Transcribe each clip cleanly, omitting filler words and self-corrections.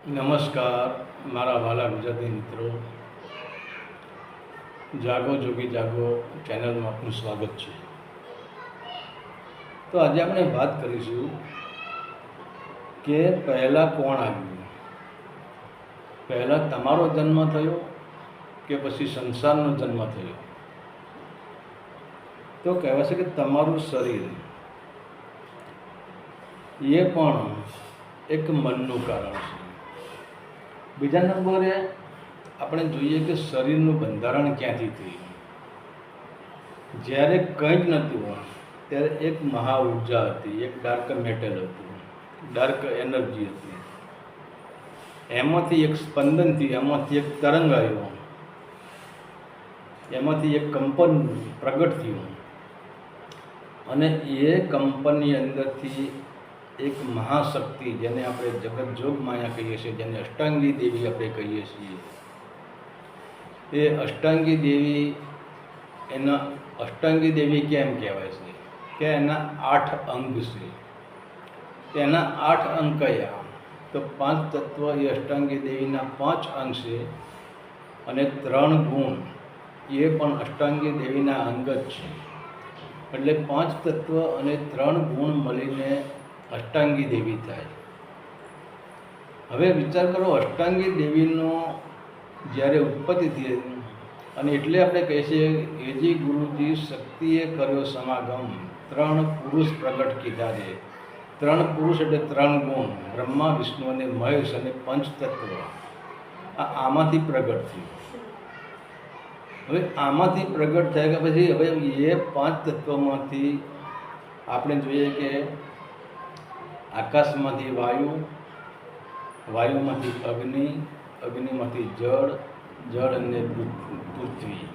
નમસ્કાર મારા વાલા ગુજરાતી મિત્રો, જાગો જોગી જાગો ચેનલમાં આપનું સ્વાગત છે. તો આજે આપણે વાત કરીશું કે પહેલાં કોણ આવ્યું, પહેલાં તમારો જન્મ થયો કે પછી સંસારનો જન્મ થયો. તો કહેવાય છે કે તમારું શરીર એ પણ એક મનનું કારણ છે. બીજા નંબરે આપણે જોઈએ કે શરીરનું બંધારણ ક્યાંથી થયું. જ્યારે કંઈ જ નહોતું ત્યારે એક મહા ઉર્જા હતી, એક ડાર્ક મેટર હતું, ડાર્ક એનર્જી હતી. એમાંથી એક સ્પંદન થયું, એમાંથી એક તરંગ આવ્યો, એમાંથી એક કંપન પ્રગટ થયું અને એ કંપનની અંદરથી એક મહાશક્તિ, જેને આપણે જગત જોગ માયા કહીએ છીએ, જેને અષ્ટાંગી દેવી આપણે કહીએ છીએ, એ અષ્ટાંગી દેવી, એના અષ્ટાંગી દેવી કેમ કહેવાય છે કે એના 8 અંગ છે. એના 8 અંગ કયા? તો 5 તત્વ એ અષ્ટાંગી દેવીના 5 અંગ છે અને 3 ગુણ એ પણ અષ્ટાંગી દેવીના અંગ જ છે. એટલે 5 તત્વ અને 3 ગુણ મળીને અષ્ટાંગી દેવી થાય. હવે વિચાર કરો, અષ્ટાંગી દેવીનો જ્યારે ઉત્પત્તિ થઈ, અને એટલે આપણે કહીએ છીએ એજી ગુરુજી શક્તિએ કર્યો સમાગમ, 3 પુરુષ પ્રગટ કીધા છે. 3 પુરુષ એટલે 3 ગુણ, બ્રહ્મા વિષ્ણુ અને મહેશ અને પંચતત્વ. આમાંથી પ્રગટ થયું. હવે આમાંથી પ્રગટ થયા પછી હવે એ 5 તત્વમાંથી આપણે જોઈએ કે આકાશમાંથી વાયુ, વાયુમાંથી અગ્નિ, અગ્નિમાંથી જળ, જળ અને પૃથ્વી.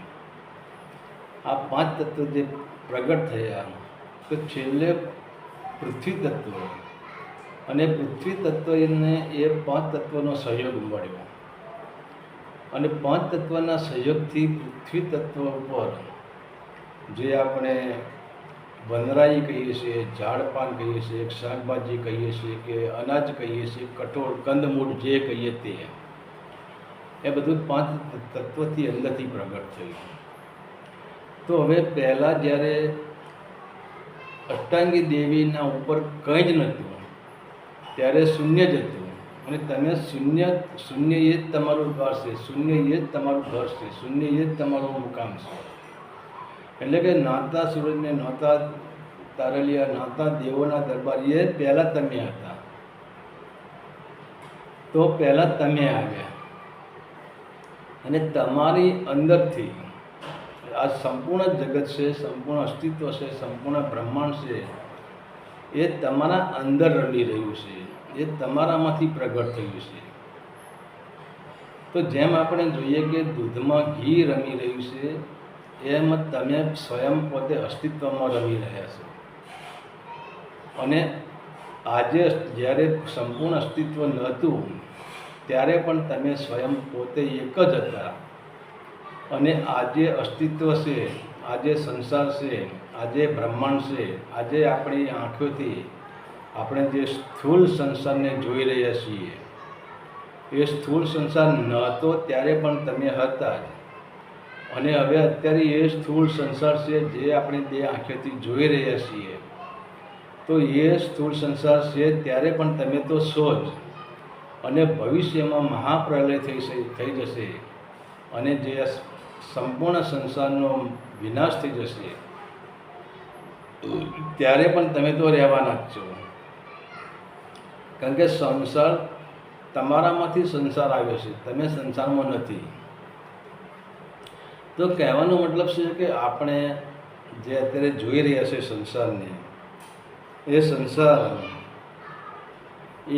આ 5 તત્વ જે પ્રગટ થયા, તો છેલ્લે પૃથ્વી તત્વ, અને પૃથ્વી તત્વને એ 5 તત્વનો સહયોગ મળ્યો અને 5 તત્વના સહયોગથી પૃથ્વી તત્વ ઉપર જે આપણે વનરાઈ કહીએ છીએ, ઝાડપાન કહીએ છીએ, શાકભાજી કહીએ છીએ, કે અનાજ કહીએ છીએ, કઠોળ કંદમૂળ જે કહીએ તે, એ બધું 5 તત્વથી અંદરથી પ્રગટ થયું. તો હવે પહેલાં જ્યારે અષ્ટાંગી દેવીના ઉપર કંઈ જ નહોતું ત્યારે શૂન્ય જ હતું. અને તમે શૂન્ય એ જ તમારું ઘર છે, શૂન્ય એ જ તમારું ઘર છે, શૂન્ય એ જ તમારું મુકામ છે. એટલે કે નાતા સૂરજને, નાતા તારલિયા, નાતા દેવોના દરબાર, એ પહેલાં તમે હતા. તો પહેલાં તમે આવ્યા અને તમારી અંદરથી આ સંપૂર્ણ જગત છે, સંપૂર્ણ અસ્તિત્વ છે, સંપૂર્ણ બ્રહ્માંડ છે, એ તમારા અંદર રમી રહ્યું છે, એ તમારામાંથી પ્રગટ થયું છે. તો જેમ આપણે જોઈએ કે દૂધમાં ઘી રમી રહ્યું છે, એમ તમે સ્વયં પોતે અસ્તિત્વમાં રમી રહ્યા છો. અને આજે જ્યારે સંપૂર્ણ અસ્તિત્વ નહોતું ત્યારે પણ તમે સ્વયં પોતે એક જ હતા. અને આજે અસ્તિત્વ છે, આજે સંસાર છે, આજે બ્રહ્માંડ છે, આજે આપણી આંખોથી આપણે જે સ્થૂળ સંસારને જોઈ રહ્યા છીએ, એ સ્થૂળ સંસાર નહોતો ત્યારે પણ તમે હતા જ. અને હવે અત્યારે એ સ્થૂળ સંસાર છે જે આપણે બે આંખોથી જોઈ રહ્યા છીએ, તો એ સ્થૂળ સંસાર છે ત્યારે પણ તમે તો છો જ. અને ભવિષ્યમાં મહાપ્રલય થઈ જશે અને જે સંપૂર્ણ સંસારનો વિનાશ થઈ જશે ત્યારે પણ તમે તો રહેવાના જ છો. કારણ કે સંસાર તમારામાંથી સંસાર આવ્યો છે, તમે સંસારમાં નથી. તો કહેવાનો મતલબ છે કે આપણે જે અત્યારે જોઈ રહ્યા છે સંસારને, એ સંસાર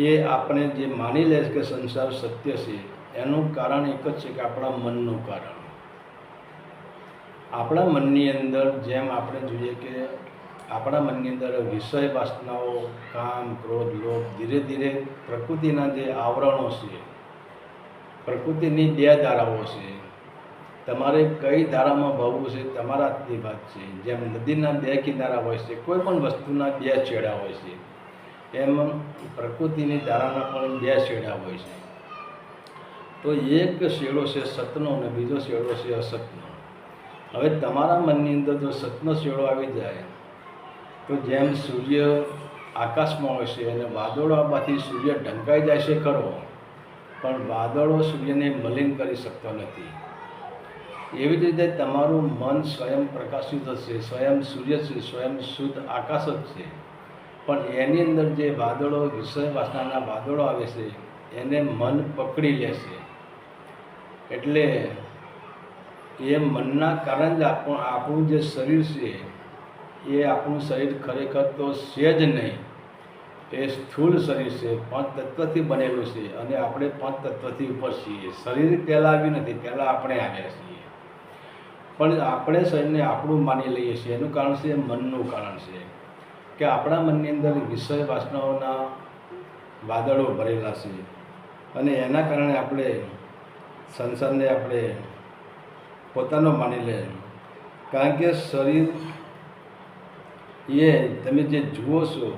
એ આપણે જે માની લે છે કે સંસાર સત્ય છે, એનું કારણ એક જ છે કે આપણા મનનું કારણ. આપણા મનની અંદર જેમ આપણે જોઈએ કે આપણા મનની અંદર વિષય વાસનાઓ, કામ, ક્રોધ, લોભ, ધીરે ધીરે પ્રકૃતિના જે આવરણો છે, પ્રકૃતિની 2 ધારાઓ છે. તમારે કઈ ધારામાં ભાવવું છે તમારા હાથની વાત છે. જેમ નદીના 2 કિનારા હોય છે, કોઈ પણ વસ્તુના 2 છેડા હોય છે, એમ પ્રકૃતિની ધારાના પણ 2 છેડા હોય છે. તો એક શેડો છે સતનો અને બીજો શેડો છે અસતનો. હવે તમારા મનની અંદર જો સતનો શેડો આવી જાય તો જેમ સૂર્ય આકાશમાં હોય છે અને વાદળો આવવાથી સૂર્ય ઢંકાઈ જાય છે ખરો, પણ વાદળો સૂર્યને મલિન કરી શકતો નથી. એવી જ રીતે તમારું મન સ્વયં પ્રકાશિત હશે, સ્વયં સૂર્ય છે, સ્વયં શુદ્ધ આકાશ જ છે, પણ એની અંદર જે વાદળો વિષય વાસનાના વાદળો આવે છે એને મન પકડી લેશે. એટલે એ મનના કારણે જ આપણું જે શરીર છે એ આપણું શરીર ખરેખર તો છે જ નહીં, એ સ્થૂળ શરીર છે, 5 તત્વથી બનેલું છે અને આપણે 5 તત્વથી ઉપર છીએ. શરીર પહેલાં આવ્યું નથી, પહેલાં આપણે આવ્યા છીએ, પણ આપણે શરીરને આપણું માની લઈએ છીએ. એનું કારણ છે મનનું કારણ છે કે આપણા મનની અંદર વિષય વાસનાઓના વાદળો ભરેલા છે અને એના કારણે આપણે સંસારને આપણે પોતાનો માની લે. કારણ કે શરીર એ તમે જે જુઓ છો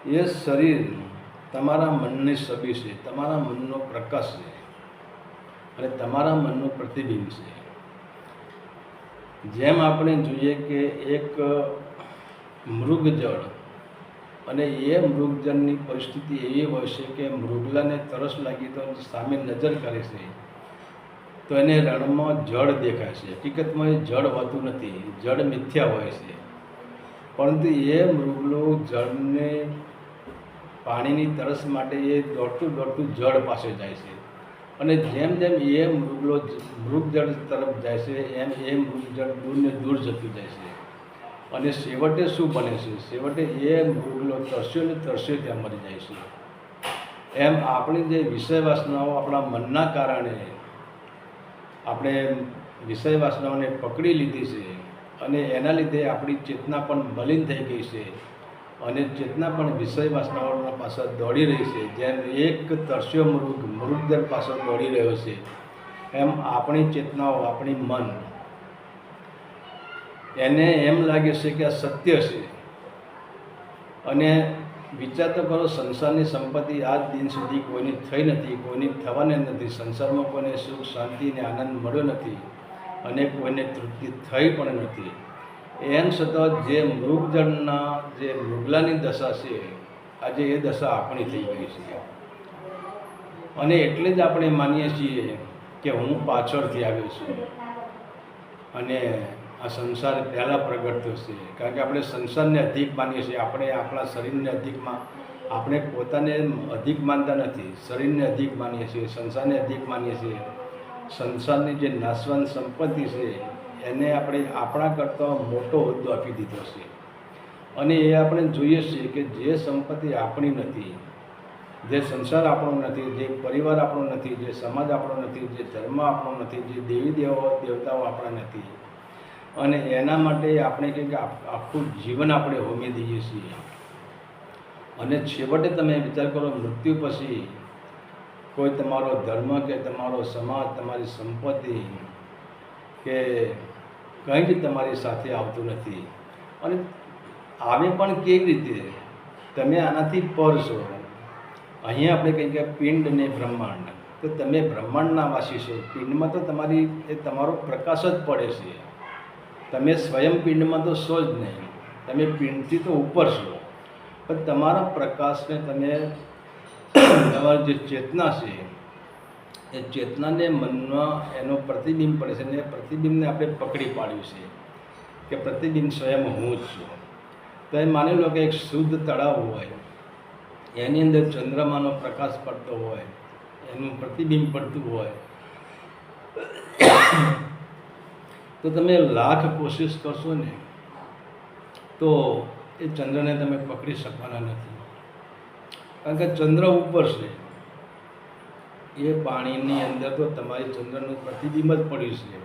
એ શરીર તમારા મનની છબી છે, તમારા મનનો પ્રકાશ છે અને તમારા મનનું પ્રતિબિંબ છે. જેમ આપણે જોઈએ કે એક મૃગજળ, અને એ મૃગજળની પરિસ્થિતિ એવી હોય છે કે મૃગલાને તરસ લાગી તો સામે નજર કરે છે તો એને રણમાં જળ દેખાય છે. હકીકતમાં એ જળ હોતું નથી, જળ મિથ્યા હોય છે, પરંતુ એ મૃગલો જળને પાણીની તરસ માટે એ દોડતું દોડતું જળ પાસે જાય છે અને જેમ જેમ એ મૃગજળ તરફ જાય છે એમ એ મૃગજળ દૂરને દૂર જતું જાય છે અને છેવટે શું બને છે? છેવટે એ મૃગલો તરસ્યો ને તરસ્યો ત્યાં મરી જાય છે. એમ આપણી જે વિષય વાસનાઓ આપણા મનના કારણે આપણે વિષય વાસનાઓને પકડી લીધી છે અને એના લીધે આપણી ચેતના પણ મલિન થઈ ગઈ છે અને ચેતના પણ વિષય વાસનાઓના પાછળ દોડી રહી છે. જેમ એક તરસ્યો મૃગજળ પાછળ દોડી રહ્યો છે એમ આપણી ચેતનાઓ, આપણી મન, એને એમ લાગે છે કે આ સત્ય છે અને વિચાર તો કરો, સંસારની સંપત્તિ આજ દિન સુધી કોઈની થઈ નથી, કોઈની થવાની નથી. સંસારમાં કોઈને સુખ, શાંતિ ને આનંદ મળ્યો નથી અને કોઈને તૃપ્તિ થઈ પણ નથી. એમ છતાં જે મૃગજળના જે મૃગલાની દશા છે આજે એ દશા આપણી થઈ ગઈ છે અને એટલે જ આપણે માનીએ છીએ કે હું પાછળથી આવ્યો છું અને આ સંસાર પહેલાં પ્રગટ થયો છે. કારણ કે આપણે સંસારને અધિક માનીએ છીએ, આપણે આપણા શરીરને આપણે પોતાને અધિક માનતા નથી, શરીરને અધિક માનીએ છીએ, સંસારને અધિક માનીએ છીએ. સંસારની જે નાશવાન સંપત્તિ છે એને આપણે આપણા કરતાં મોટો હોદ્દો આપી દીધો છે અને એ આપણે જોઈએ છીએ કે જે સંપત્તિ આપણી નથી, જે સંસાર આપણો નથી, જે પરિવાર આપણો નથી, જે સમાજ આપણો નથી, જે ધર્મ આપણો નથી, જે દેવી દેવતાઓ આપણા નથી, અને એના માટે આપણે કંઈક આખું જીવન આપણે હોમી દઈએ છીએ. અને છેવટે તમે વિચાર કરો, મૃત્યુ પછી કોઈ તમારો ધર્મ કે તમારો સમાજ, તમારી સંપત્તિ કે કંઈ જ તમારી સાથે આવતું નથી. અને આવે પણ કેવી રીતે? તમે આનાથી પર છો. અહીંયા આપણે કહીએ કે પિંડ ને બ્રહ્માંડ, તો તમે બ્રહ્માંડના વાસી છો. પિંડમાં તો તમારો પ્રકાશ જ પડે છે. તમે સ્વયં પિંડમાં તો છો જ નહીં, તમે પિંડથી તો ઉપર છો, પણ તમારા પ્રકાશને તમારી જે ચેતના છે એ ચેતનાને મનમાં એનો પ્રતિબિંબ પડે છે અને પ્રતિબિંબને આપણે પકડી પાડ્યું છે કે પ્રતિબિંબ સ્વયં હું જ છું. તો એ માની લો કે એક શુદ્ધ તળાવ હોય, એની અંદર ચંદ્રમાનો પ્રકાશ પડતો હોય, એનું પ્રતિબિંબ પડતું હોય, તો તમે લાખ કોશિશ કરશો ને તો એ ચંદ્રને તમે પકડી શકવાના નથી. કારણ કે ચંદ્ર ઉપર છે, એ પાણીની અંદર તો તમારી ચંદ્રનું પ્રતિબિંબ જ પડ્યું છે,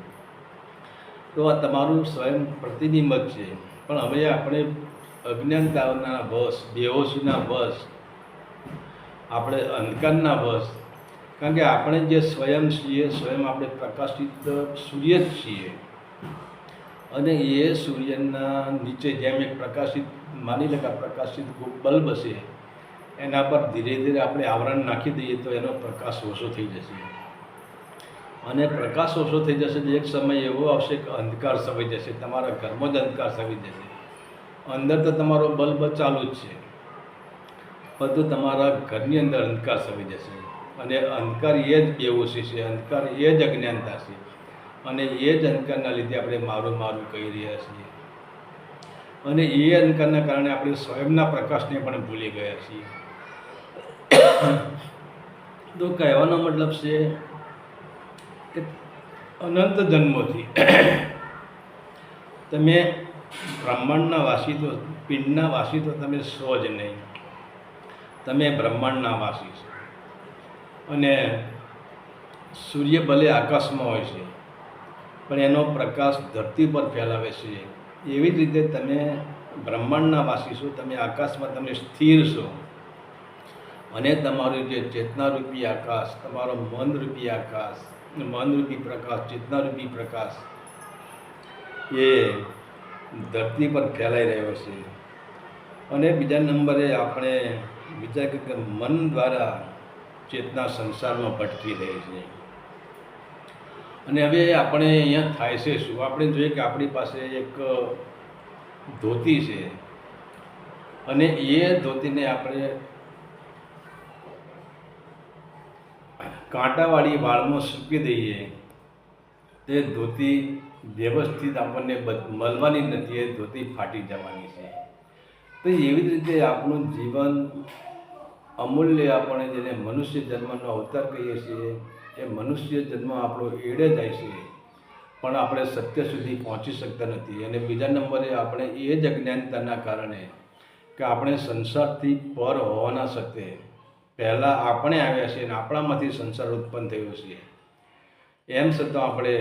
તો આ તમારું સ્વયં પ્રતિબિંબ જ છે. પણ હવે આપણે અજ્ઞાનતાના વશ, બેહોશીના વશ, આપણે અંધકારના વશ, કારણ કે આપણે જે સ્વયં છીએ, સ્વયં આપણે પ્રકાશિત સૂર્ય જ છીએ અને એ સૂર્યના નીચે જેમ એક પ્રકાશિત, માની લે કે પ્રકાશિત બલ્બ છે, એના પર ધીરે ધીરે આપણે આવરણ નાખી દઈએ તો એનો પ્રકાશ ઓછો થઈ જશે, અને પ્રકાશ ઓછો થઈ જશે તો એક સમય એવો આવશે કે અંધકાર છવાઈ જશે, તમારા ઘરમાં જ અંધકાર છવાઈ જશે. અંદર તો તમારો બલ્બ ચાલુ જ છે, બધું તમારા ઘરની અંદર અંધકાર છવાઈ જશે. અને અંધકાર એ જ બેહોશી છે, અંધકાર એ જ અજ્ઞાનતા છે, અને એ જ અંધકારના લીધે આપણે મારું મારું કહી રહ્યા છીએ, અને એ અંધકારના કારણે આપણે સ્વયંના પ્રકાશને પણ ભૂલી ગયા છીએ. તો કહેવાનો મતલબ છે કે અનંત જન્મોથી તમે બ્રહ્માંડના વાસી તો, પિંડના વાસી તો તમે છો જ નહીં, તમે બ્રહ્માંડના વાસી છો. અને સૂર્ય ભલે આકાશમાં હોય છે પણ એનો પ્રકાશ ધરતી પર ફેલાવે છે, એવી જ રીતે તમે બ્રહ્માંડના વાસી છો, તમે આકાશમાં તમે સ્થિર છો. અને તમારું જે ચેતનારૂપી આકાશ, તમારો મનરૂપી આકાશ, મનરૂપી પ્રકાશ, ચેતનારૂપી પ્રકાશ એ ધરતી પર ફેલાઈ રહ્યો છે. અને બીજા નંબરે આપણે વિચાર કરીએ કે મન દ્વારા ચેતના સંસારમાં ભટકી રહી છે. અને હવે આપણે અહીંયા થાય છે શું? આપણે જોઈએ કે આપણી પાસે એક ધોતી છે, અને એ ધોતીને આપણે કાંટાવાળી વાળમાં સૂકી દઈએ, તે ધોતી વ્યવસ્થિત આપણને મળવાની નથી, એ ધોતી ફાટી જવાની છે. તો એવી જ રીતે આપણું જીવન અમૂલ્ય, આપણે જેને મનુષ્ય જન્મનો અવતાર કહીએ છીએ, એ મનુષ્ય જન્મ આપણો એડે જાય છે, પણ આપણે સત્ય સુધી પહોંચી શકતા નથી. અને બીજા નંબરે આપણે એ જ અજ્ઞાનતાના કારણે કે આપણે સંસારથી પર હોવાના સત્ય પહેલાં આપણે આવ્યા છીએ અને આપણામાંથી સંસાર ઉત્પન્ન થયો છે, એમ છતાં આપણે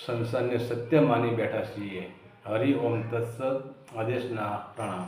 સંસારને સત્ય માની બેઠા છીએ. હરિ ઓમ તત્સત. આદેશના પ્રણામ.